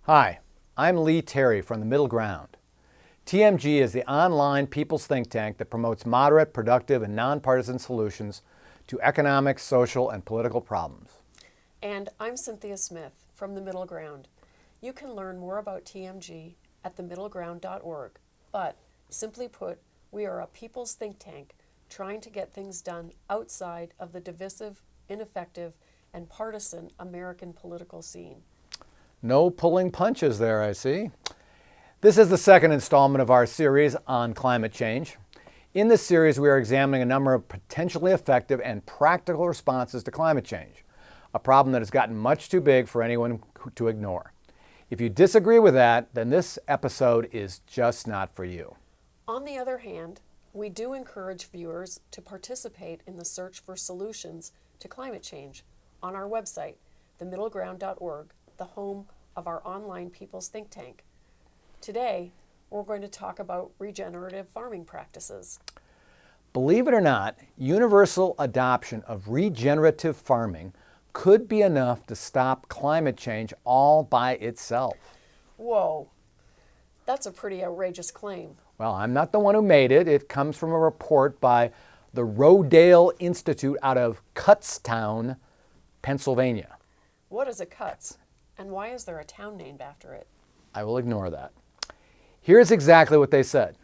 Hi, I'm Lee Terry from the Middle Ground. TMG is the online people's think tank that promotes moderate, productive, and nonpartisan solutions to economic, social, and political problems. And I'm Cynthia Smith from the Middle Ground. You can learn more about TMG at themiddleground.org. But, simply put, we are a people's think tank trying to get things done outside of the divisive, ineffective, and partisan American political scene. No pulling punches there, I see. This is the second installment of our series on climate change. In this series, we are examining a number of potentially effective and practical responses to climate change, a problem that has gotten much too big for anyone to ignore. If you disagree with that, then this episode is just not for you. On the other hand, we do encourage viewers to participate in the search for solutions to climate change on our website, themiddleground.org, the home of our online people's think tank. Today, we're going to talk about regenerative farming practices. Believe it or not, universal adoption of regenerative farming could be enough to stop climate change all by itself. Whoa, that's a pretty outrageous claim. Well, I'm not the one who made it. It comes from a report by the Rodale Institute out of Kutztown, Pennsylvania. What is a Cutts, and why is there a town named after it? I will ignore that. Here's exactly what they said.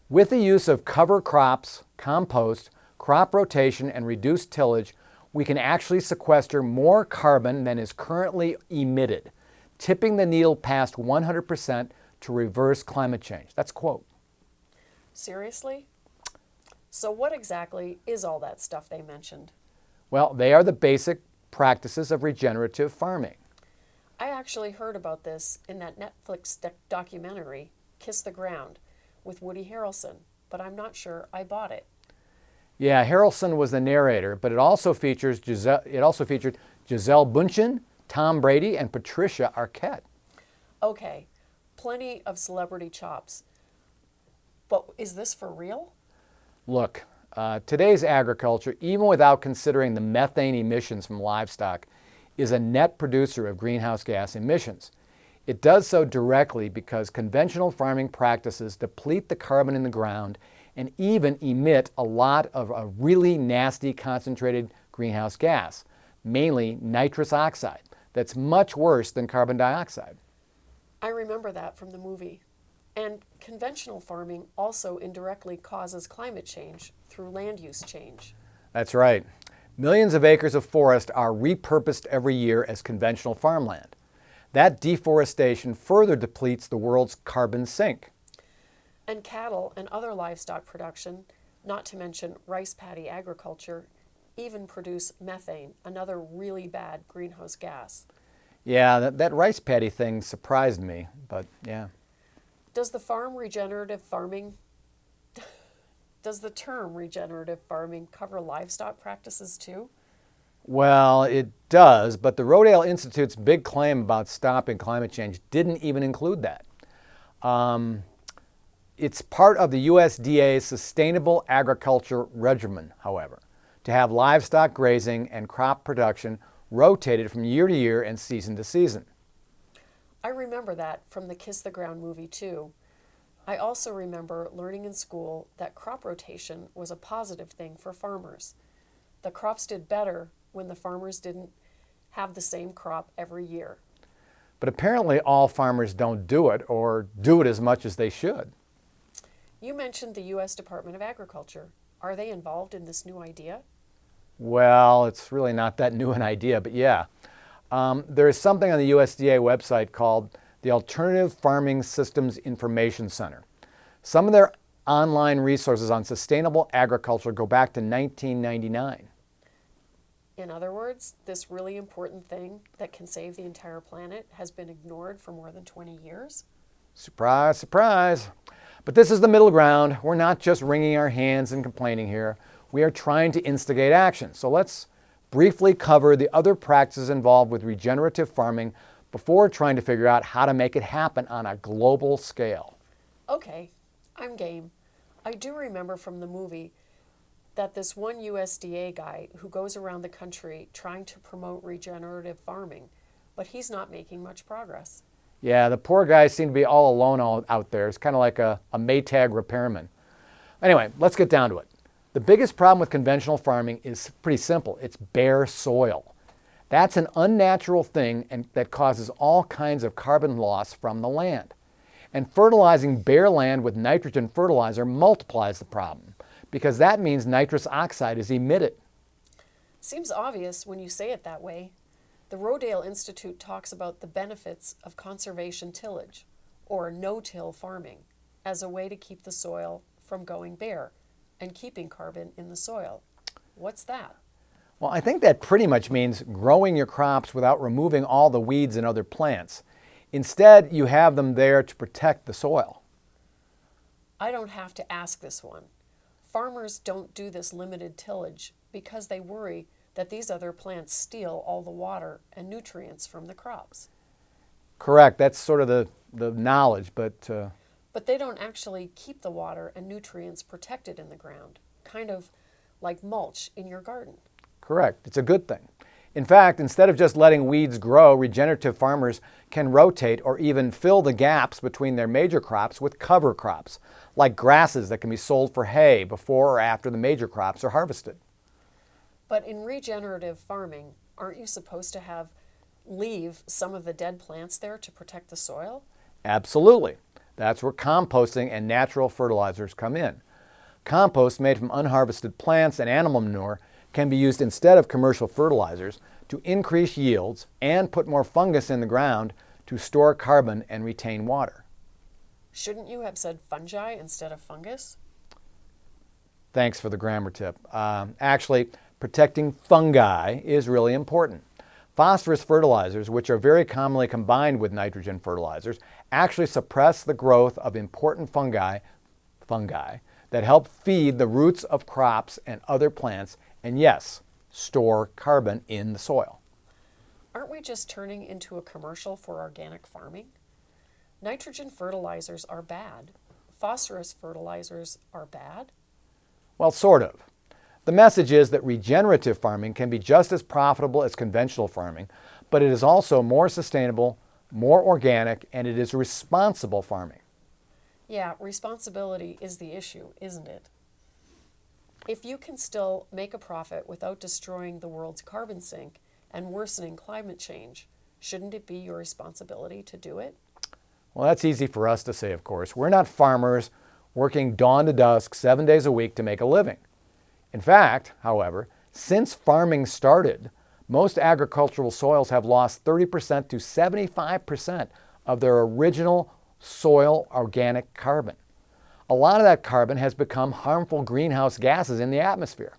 With the use of cover crops, compost, crop rotation, and reduced tillage, we can actually sequester more carbon than is currently emitted, tipping the needle past 100% to reverse climate change. That's a quote. Seriously? So what exactly is all that stuff they mentioned? Well, they are the basic practices of regenerative farming. I actually heard about this in that Netflix documentary, Kiss the Ground, with Woody Harrelson, but I'm not sure I bought it. Yeah, Harrelson was the narrator, but it also featured Giselle Bündchen, Tom Brady, and Patricia Arquette. Okay, plenty of celebrity chops. But is this for real? Look, today's agriculture, even without considering the methane emissions from livestock, is a net producer of greenhouse gas emissions. It does so directly because conventional farming practices deplete the carbon in the ground and even emit a lot of a really nasty concentrated greenhouse gas, mainly nitrous oxide, that's much worse than carbon dioxide. I remember that from the movie. And conventional farming also indirectly causes climate change through land use change. That's right. Millions of acres of forest are repurposed every year as conventional farmland. That deforestation further depletes the world's carbon sink. And cattle and other livestock production, not to mention rice paddy agriculture, even produce methane, another really bad greenhouse gas. Yeah, that rice paddy thing surprised me, but yeah. Does the term regenerative farming cover livestock practices too? Well, it does, but the Rodale Institute's big claim about stopping climate change didn't even include that. It's part of the USDA's Sustainable Agriculture Regimen, however, to have livestock grazing and crop production rotated from year to year and season to season. I remember that from the Kiss the Ground movie too. I also remember learning in school that crop rotation was a positive thing for farmers. The crops did better when the farmers didn't have the same crop every year. But apparently all farmers don't do it or do it as much as they should. You mentioned the U.S. Department of Agriculture. Are they involved in this new idea? Well, it's really not that new an idea, but yeah. There is something on the USDA website called the Alternative Farming Systems Information Center. Some of their online resources on sustainable agriculture go back to 1999. In other words, this really important thing that can save the entire planet has been ignored for more than 20 years? Surprise, surprise. But this is the middle ground. We're not just wringing our hands and complaining here. We are trying to instigate action. So let's briefly cover the other practices involved with regenerative farming before trying to figure out how to make it happen on a global scale. Okay, I'm game. I do remember from the movie that this one USDA guy who goes around the country trying to promote regenerative farming, but he's not making much progress. Yeah, the poor guys seem to be all alone out there. It's kind of like a Maytag repairman. Anyway, let's get down to it. The biggest problem with conventional farming is pretty simple. It's bare soil. That's an unnatural thing and that causes all kinds of carbon loss from the land. And fertilizing bare land with nitrogen fertilizer multiplies the problem because that means nitrous oxide is emitted. Seems obvious when you say it that way. The Rodale Institute talks about the benefits of conservation tillage, or no-till farming, as a way to keep the soil from going bare and keeping carbon in the soil. What's that? Well, I think that pretty much means growing your crops without removing all the weeds and other plants. Instead, you have them there to protect the soil. I don't have to ask this one. Farmers don't do this limited tillage because they worry that these other plants steal all the water and nutrients from the crops. Correct, that's sort of the knowledge, but they don't actually keep the water and nutrients protected in the ground, kind of like mulch in your garden. correct, it's a good thing. In fact, instead of just letting weeds grow, regenerative farmers can rotate or even fill the gaps between their major crops with cover crops, like grasses that can be sold for hay before or after the major crops are harvested. But in regenerative farming, aren't you supposed to leave some of the dead plants there to protect the soil? Absolutely. That's where composting and natural fertilizers come in. Compost made from unharvested plants and animal manure can be used instead of commercial fertilizers to increase yields and put more fungus in the ground to store carbon and retain water. Shouldn't you have said fungi instead of fungus? Thanks for the grammar tip. Actually, protecting fungi is really important. Phosphorus fertilizers, which are very commonly combined with nitrogen fertilizers, actually suppress the growth of important fungi that help feed the roots of crops and other plants, and yes, store carbon in the soil. Aren't we just turning into a commercial for organic farming? Nitrogen fertilizers are bad. Phosphorus fertilizers are bad? Well, sort of. The message is that regenerative farming can be just as profitable as conventional farming, but it is also more sustainable, more organic, and it is responsible farming. Yeah, responsibility is the issue, isn't it? If you can still make a profit without destroying the world's carbon sink and worsening climate change, shouldn't it be your responsibility to do it? Well, that's easy for us to say, of course. We're not farmers working dawn to dusk 7 days a week to make a living. In fact, however, since farming started, most agricultural soils have lost 30% to 75% of their original soil organic carbon. A lot of that carbon has become harmful greenhouse gases in the atmosphere.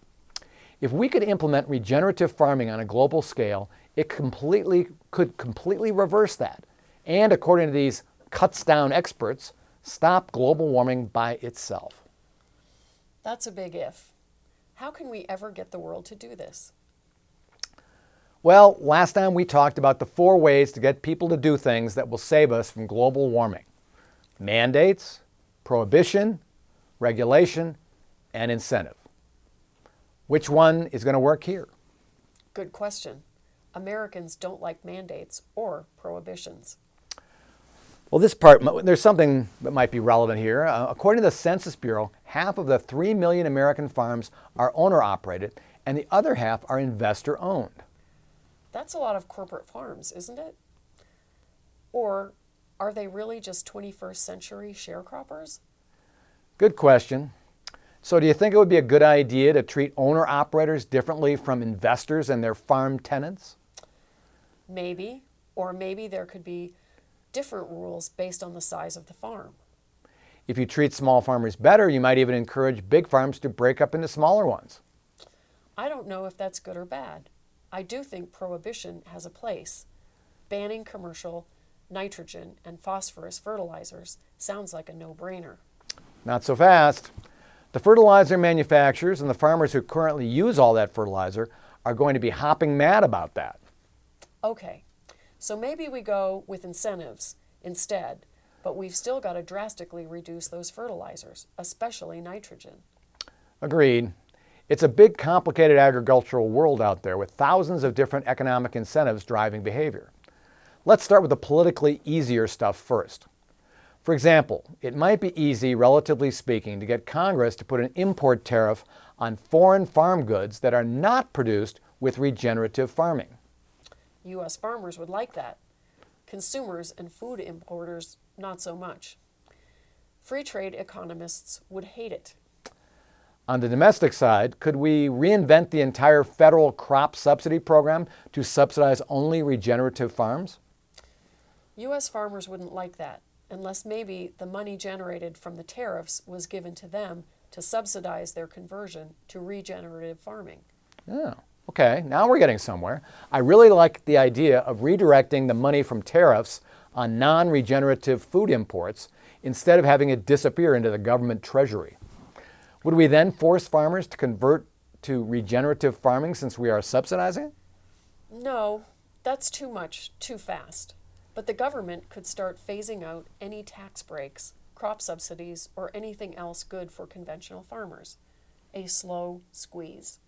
If we could implement regenerative farming on a global scale, it could completely reverse that. And according to these cuts down experts, stop global warming by itself. That's a big if. How can we ever get the world to do this? Well, last time we talked about the 4 ways to get people to do things that will save us from global warming: mandates, prohibition, regulation, and incentive. Which one is going to work here? Good question. Americans don't like mandates or prohibitions. Well, this part, there's something that might be relevant here. According to the Census Bureau, half of the 3 million American farms are owner-operated, and the other half are investor-owned. That's a lot of corporate farms, isn't it? Or are they really just 21st century sharecroppers? Good question. So do you think it would be a good idea to treat owner-operators differently from investors and their farm tenants? Maybe. Or maybe there could be different rules based on the size of the farm. If you treat small farmers better, you might even encourage big farms to break up into smaller ones. I don't know if that's good or bad. I do think prohibition has a place. Banning commercial nitrogen and phosphorus fertilizers sounds like a no-brainer. Not so fast. The fertilizer manufacturers and the farmers who currently use all that fertilizer are going to be hopping mad about that. Okay, so maybe we go with incentives instead, but we've still got to drastically reduce those fertilizers, especially nitrogen. Agreed. It's a big, complicated agricultural world out there with thousands of different economic incentives driving behavior. Let's start with the politically easier stuff first. For example, it might be easy, relatively speaking, to get Congress to put an import tariff on foreign farm goods that are not produced with regenerative farming. U.S. farmers would like that. Consumers and food importers, not so much. Free trade economists would hate it. On the domestic side, could we reinvent the entire federal crop subsidy program to subsidize only regenerative farms? U.S. farmers wouldn't like that, unless maybe the money generated from the tariffs was given to them to subsidize their conversion to regenerative farming. Oh, okay, now we're getting somewhere. I really like the idea of redirecting the money from tariffs on non-regenerative food imports instead of having it disappear into the government treasury. Would we then force farmers to convert to regenerative farming since we are subsidizing it? No, that's too much, too fast. But the government could start phasing out any tax breaks, crop subsidies, or anything else good for conventional farmers. A slow squeeze.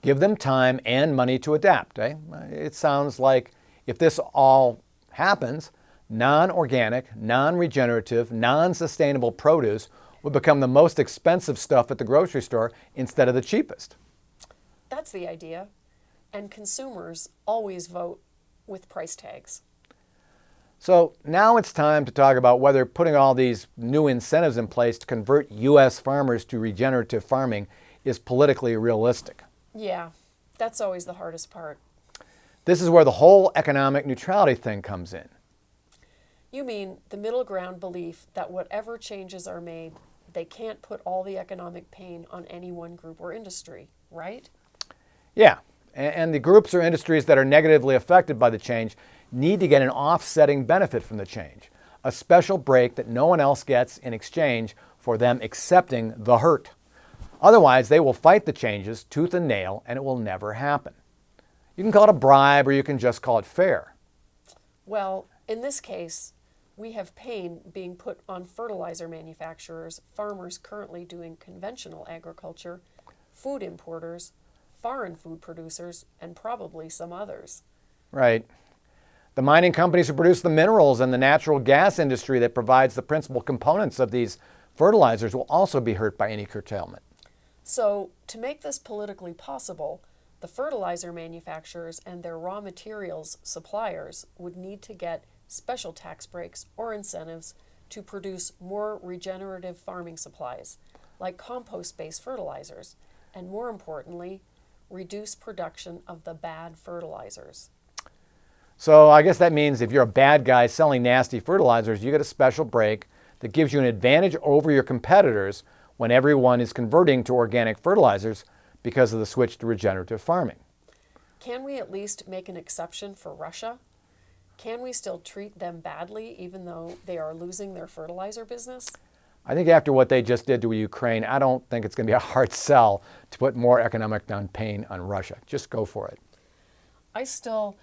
Give them time and money to adapt, eh? It sounds like if this all happens, non-organic, non-regenerative, non-sustainable produce will become the most expensive stuff at the grocery store instead of the cheapest. That's the idea. And consumers always vote with price tags. So now it's time to talk about whether putting all these new incentives in place to convert U.S. farmers to regenerative farming is politically realistic. Yeah, that's always the hardest part. This is where the whole economic neutrality thing comes in. You mean the middle ground belief that whatever changes are made, they can't put all the economic pain on any one group or industry, right? Yeah, and the groups or industries that are negatively affected by the change need to get an offsetting benefit from the change, a special break that no one else gets in exchange for them accepting the hurt. Otherwise, they will fight the changes tooth and nail, and it will never happen. You can call it a bribe, or you can just call it fair. Well, in this case, we have pain being put on fertilizer manufacturers, farmers currently doing conventional agriculture, food importers, foreign food producers, and probably some others. Right. The mining companies who produce the minerals and the natural gas industry that provides the principal components of these fertilizers will also be hurt by any curtailment. So, to make this politically possible, the fertilizer manufacturers and their raw materials suppliers would need to get special tax breaks or incentives to produce more regenerative farming supplies, like compost-based fertilizers, and more importantly, reduce production of the bad fertilizers. So I guess that means if you're a bad guy selling nasty fertilizers, you get a special break that gives you an advantage over your competitors when everyone is converting to organic fertilizers because of the switch to regenerative farming. Can we at least make an exception for Russia? Can we still treat them badly even though they are losing their fertilizer business? I think after what they just did to Ukraine, I don't think it's going to be a hard sell to put more economic pain on Russia. Just go for it. I still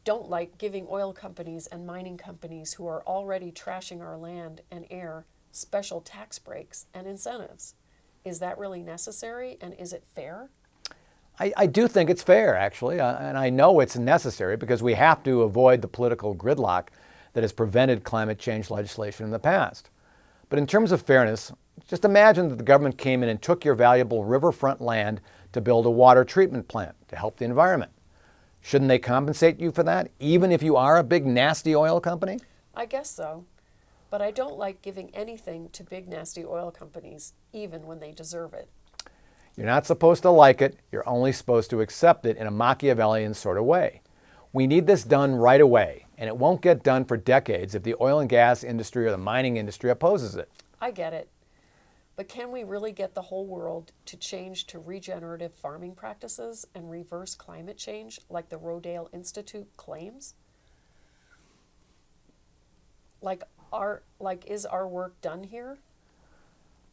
don't like giving oil companies and mining companies who are already trashing our land and air special tax breaks and incentives. Is that really necessary, and is it fair? I do think it's fair, actually, and I know it's necessary because we have to avoid the political gridlock that has prevented climate change legislation in the past. But in terms of fairness, just imagine that the government came in and took your valuable riverfront land to build a water treatment plant to help the environment. Shouldn't they compensate you for that, even if you are a big, nasty oil company? I guess so. But I don't like giving anything to big, nasty oil companies, even when they deserve it. You're not supposed to like it. You're only supposed to accept it in a Machiavellian sort of way. We need this done right away, and it won't get done for decades if the oil and gas industry or the mining industry opposes it. I get it. But can we really get the whole world to change to regenerative farming practices and reverse climate change like the Rodale Institute claims? Is our work done here?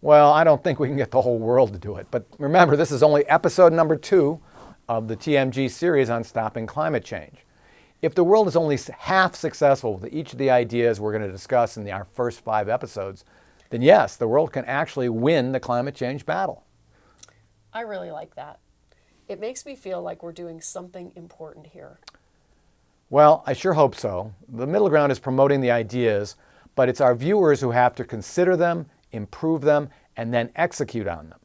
Well, I don't think we can get the whole world to do it. But remember, this is only episode number 2 of the TMG series on stopping climate change. If the world is only half successful with each of the ideas we're going to discuss in our first 5 episodes, then yes, the world can actually win the climate change battle. I really like that. It makes me feel like we're doing something important here. Well, I sure hope so. The middle ground is promoting the ideas, but it's our viewers who have to consider them, improve them, and then execute on them.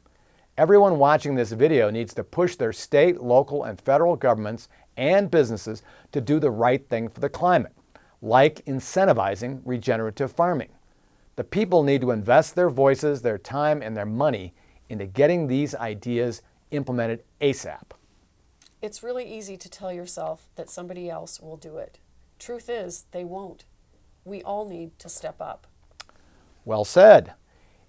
Everyone watching this video needs to push their state, local, and federal governments and businesses to do the right thing for the climate, like incentivizing regenerative farming. The people need to invest their voices, their time, and their money into getting these ideas implemented ASAP. It's really easy to tell yourself that somebody else will do it. Truth is, they won't. We all need to step up. Well said.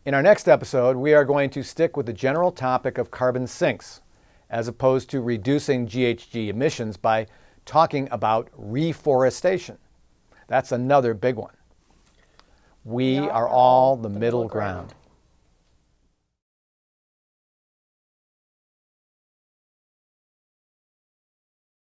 In our next episode, we are going to stick with the general topic of carbon sinks, as opposed to reducing GHG emissions by talking about reforestation. That's another big one. We are all the middle ground.